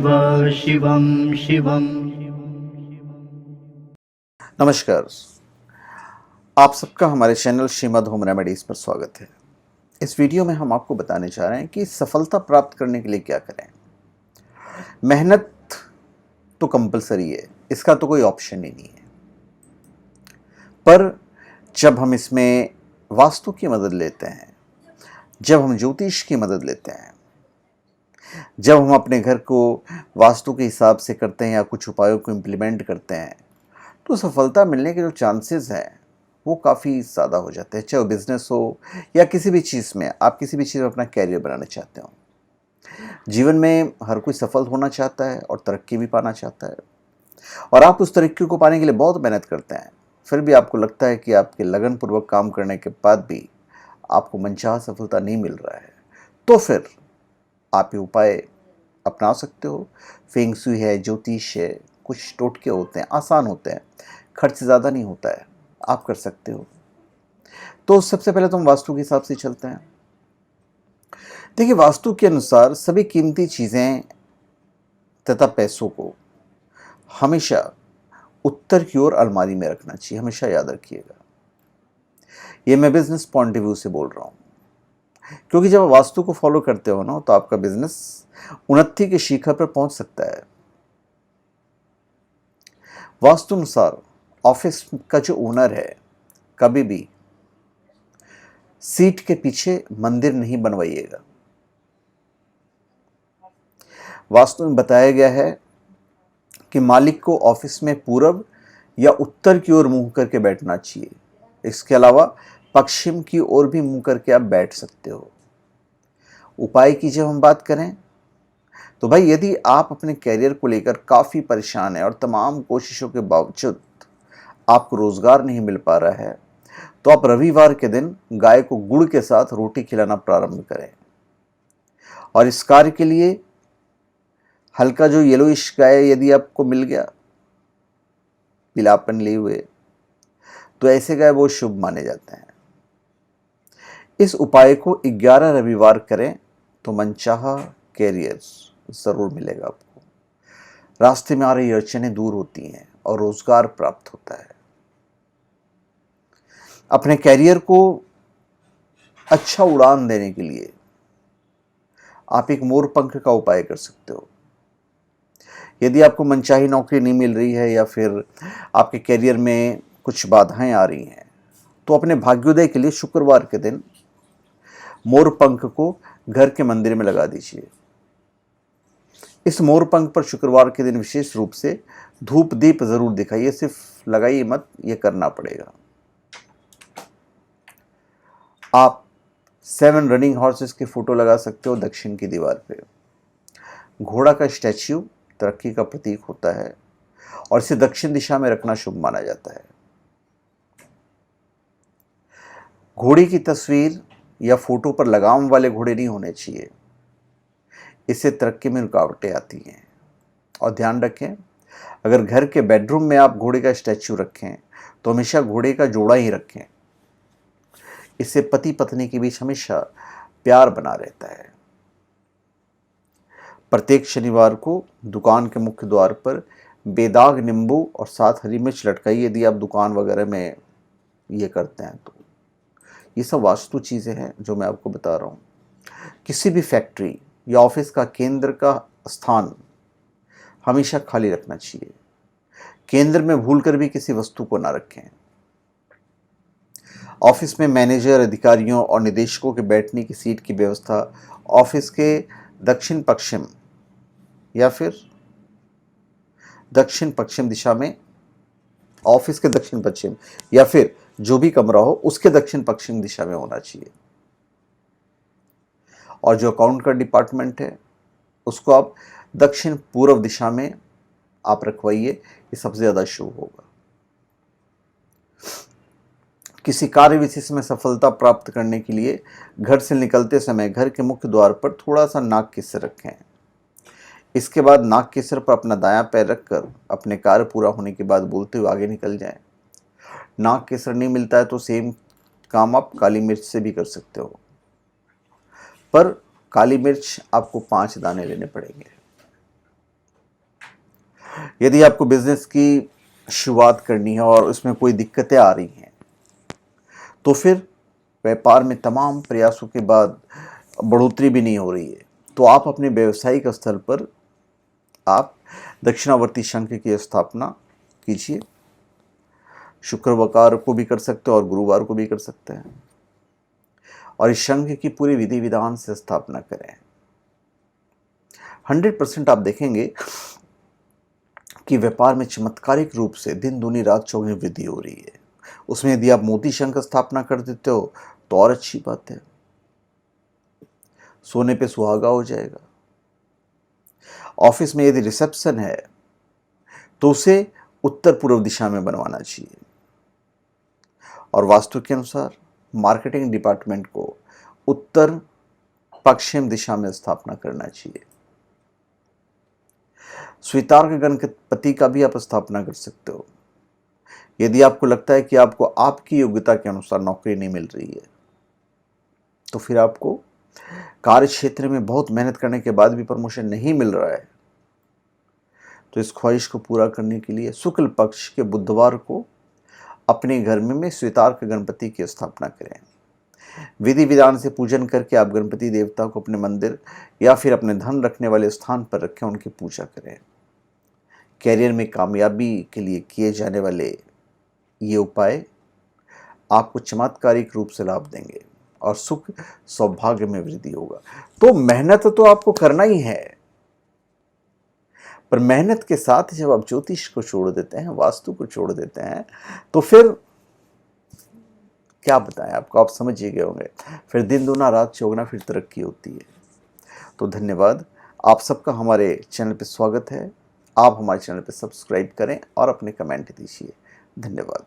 शिवं शिवं। नमस्कार, आप सबका हमारे चैनल श्रीमद् होम रेमेडीज़ पर स्वागत है। इस वीडियो में हम आपको बताने जा रहे हैं कि सफलता प्राप्त करने के लिए क्या करें। मेहनत तो कंपलसरी है, इसका तो कोई ऑप्शन ही नहीं है। पर जब हम इसमें वास्तु की मदद लेते हैं, जब हम ज्योतिष की मदद लेते हैं, जब हम अपने घर को वास्तु के हिसाब से करते हैं या कुछ उपायों को इम्प्लीमेंट करते हैं, तो सफलता मिलने के जो चांसेस हैं वो काफ़ी ज़्यादा हो जाते हैं। चाहे वो बिज़नेस हो या किसी भी चीज़ में, आप किसी भी चीज़ में अपना कैरियर बनाना चाहते हो। जीवन में हर कोई सफल होना चाहता है और तरक्की भी पाना चाहता है, और आप उस तरक्की को पाने के लिए बहुत मेहनत करते हैं। फिर भी आपको लगता है कि आपके लगनपूर्वक काम करने के बाद भी आपको मनचाहा सफलता नहीं मिल रहा है, तो फिर आप ये उपाय अपना सकते हो। फेंग शुई है, ज्योतिष है, कुछ टोटके होते हैं, आसान होते हैं, खर्च ज़्यादा नहीं होता है, आप कर सकते हो। तो सबसे पहले तो हम वास्तु के हिसाब से चलते हैं। देखिए, वास्तु के अनुसार सभी कीमती चीज़ें तथा पैसों को हमेशा उत्तर की ओर अलमारी में रखना चाहिए, हमेशा याद रखिएगा। ये मैं बिजनेस पॉइंट ऑफ व्यू से बोल रहा हूँ, क्योंकि जब आप वास्तु को फॉलो करते हो ना, तो आपका बिजनेस उन्नति के शिखर पर पहुंच सकता है। वास्तु अनुसार ऑफिस का जो ओनर है, कभी भी सीट के पीछे मंदिर नहीं बनवाइएगा। वास्तु में बताया गया है कि मालिक को ऑफिस में पूरब या उत्तर की ओर मुंह करके बैठना चाहिए। इसके अलावा पश्चिम की ओर भी मुंह करके आप बैठ सकते हो। उपाय की जब हम बात करें, तो भाई यदि आप अपने कैरियर को लेकर काफ़ी परेशान हैं और तमाम कोशिशों के बावजूद आपको रोज़गार नहीं मिल पा रहा है, तो आप रविवार के दिन गाय को गुड़ के साथ रोटी खिलाना प्रारंभ करें। और इस कार्य के लिए हल्का जो येलोइश गाय यदि आपको मिल गया, पीलापन लिए हुए, तो ऐसे गाय वो शुभ माने जाते हैं। इस उपाय को 11 रविवार करें तो मनचाहा कैरियर ज़रूर मिलेगा आपको। रास्ते में आ रही अड़चनें दूर होती हैं और रोज़गार प्राप्त होता है। अपने कैरियर को अच्छा उड़ान देने के लिए आप एक मोर पंख का उपाय कर सकते हो। यदि आपको मनचाही नौकरी नहीं मिल रही है या फिर आपके कैरियर में कुछ बाधाएं आ रही हैं, तो अपने भाग्योदय के लिए शुक्रवार के दिन मोर पंख को घर के मंदिर में लगा दीजिए। इस मोर पंख पर शुक्रवार के दिन विशेष रूप से धूप दीप जरूर दिखाइए, सिर्फ लगाइए मत, ये करना पड़ेगा। आप 7 रनिंग हॉर्सेस की फोटो लगा सकते हो दक्षिण की दीवार पे। घोड़ा का स्टैच्यू तरक्की का प्रतीक होता है और इसे दक्षिण दिशा में रखना शुभ माना जाता है। घोड़े की तस्वीर या फोटो पर लगाम वाले घोड़े नहीं होने चाहिए, इससे तरक्की में रुकावटें आती हैं। और ध्यान रखें, अगर घर के बेडरूम में आप घोड़े का स्टैच्यू रखें तो हमेशा घोड़े का जोड़ा ही रखें, इससे पति पत्नी के बीच हमेशा प्यार बना रहता है। प्रत्येक शनिवार को दुकान के मुख्य द्वार पर बेदाग नींबू और 7 हरी मिर्च लटकाइए, यदि आप दुकान वगैरह में ये करते हैं तो। ये सब वास्तु चीज़ें हैं जो मैं आपको बता रहा हूँ। किसी भी फैक्ट्री या ऑफिस का केंद्र का स्थान हमेशा खाली रखना चाहिए। केंद्र में भूलकर भी किसी वस्तु को ना रखें। ऑफिस में मैनेजर, अधिकारियों और निदेशकों के बैठने की सीट की व्यवस्था ऑफिस के दक्षिण पश्चिम या फिर दक्षिण पश्चिम दिशा में, ऑफिस के दक्षिण पश्चिम या फिर जो भी कमरा हो उसके दक्षिण पश्चिम दिशा में होना चाहिए। और जो अकाउंट का डिपार्टमेंट है उसको आप दक्षिण पूर्व दिशा में आप रखवाइए, ये सबसे ज़्यादा शुभ होगा। किसी कार्य विशेष में सफलता प्राप्त करने के लिए घर से निकलते समय घर के मुख्य द्वार पर थोड़ा सा नाग के सिर रखें। इसके बाद नाग के सिर पर अपना दायां पैर रखकर अपने कार्य पूरा होने के बाद बोलते हुए आगे निकल जाएं। नाग के सिर नहीं मिलता है तो सेम काम आप काली मिर्च से भी कर सकते हो, पर काली मिर्च आपको 5 दाने लेने पड़ेंगे। यदि आपको बिजनेस की शुरुआत करनी है और उसमें कोई दिक्कतें आ रही हैं, तो फिर व्यापार में तमाम प्रयासों के बाद बढ़ोतरी भी नहीं हो रही है, तो आप अपने व्यवसायिक स्तर पर आप दक्षिणावर्ती शंख की स्थापना कीजिए। शुक्रवार को भी कर सकते हो और गुरुवार को भी कर सकते हैं, और इस शंख की पूरी विधि विधान से स्थापना करें। 100% आप देखेंगे कि व्यापार में चमत्कारिक रूप से दिन दूनी रात चौगुनी वृद्धि हो रही है। उसमें यदि आप मोती शंख स्थापना कर देते हो तो और अच्छी बात है, सोने पे सुहागा हो जाएगा। ऑफिस में यदि रिसेप्शन है तो उसे उत्तर पूर्व दिशा में बनवाना चाहिए, और वास्तु के अनुसार मार्केटिंग डिपार्टमेंट को उत्तर पश्चिम दिशा में स्थापना करना चाहिए। स्वीतार्क गणपति का भी आप स्थापना कर सकते हो। यदि आपको लगता है कि आपको आपकी योग्यता के अनुसार नौकरी नहीं मिल रही है, तो फिर आपको कार्य क्षेत्र में बहुत मेहनत करने के बाद भी प्रमोशन नहीं मिल रहा है, तो इस ख्वाहिश को पूरा करने के लिए शुक्ल पक्ष के बुधवार को अपने घर में स्वीतार्क गणपति की स्थापना करें। विधि विधान से पूजन करके आप गणपति देवता को अपने मंदिर या फिर अपने धन रखने वाले स्थान पर रखें, उनकी पूजा करें। कैरियर में कामयाबी के लिए किए जाने वाले ये उपाय आपको चमत्कारिक रूप से लाभ देंगे और सुख सौभाग्य में वृद्धि होगा। तो मेहनत तो आपको करना ही है, पर मेहनत के साथ जब आप ज्योतिष को छोड़ देते हैं, वास्तु को छोड़ देते हैं, तो फिर क्या बताएं आपको, आप समझ ही गए होंगे, फिर दिन दूना रात चौगुना, फिर तरक्की होती है। तो धन्यवाद, आप सबका हमारे चैनल पे स्वागत है। आप हमारे चैनल पे सब्सक्राइब करें और अपने कमेंट दीजिए। धन्यवाद।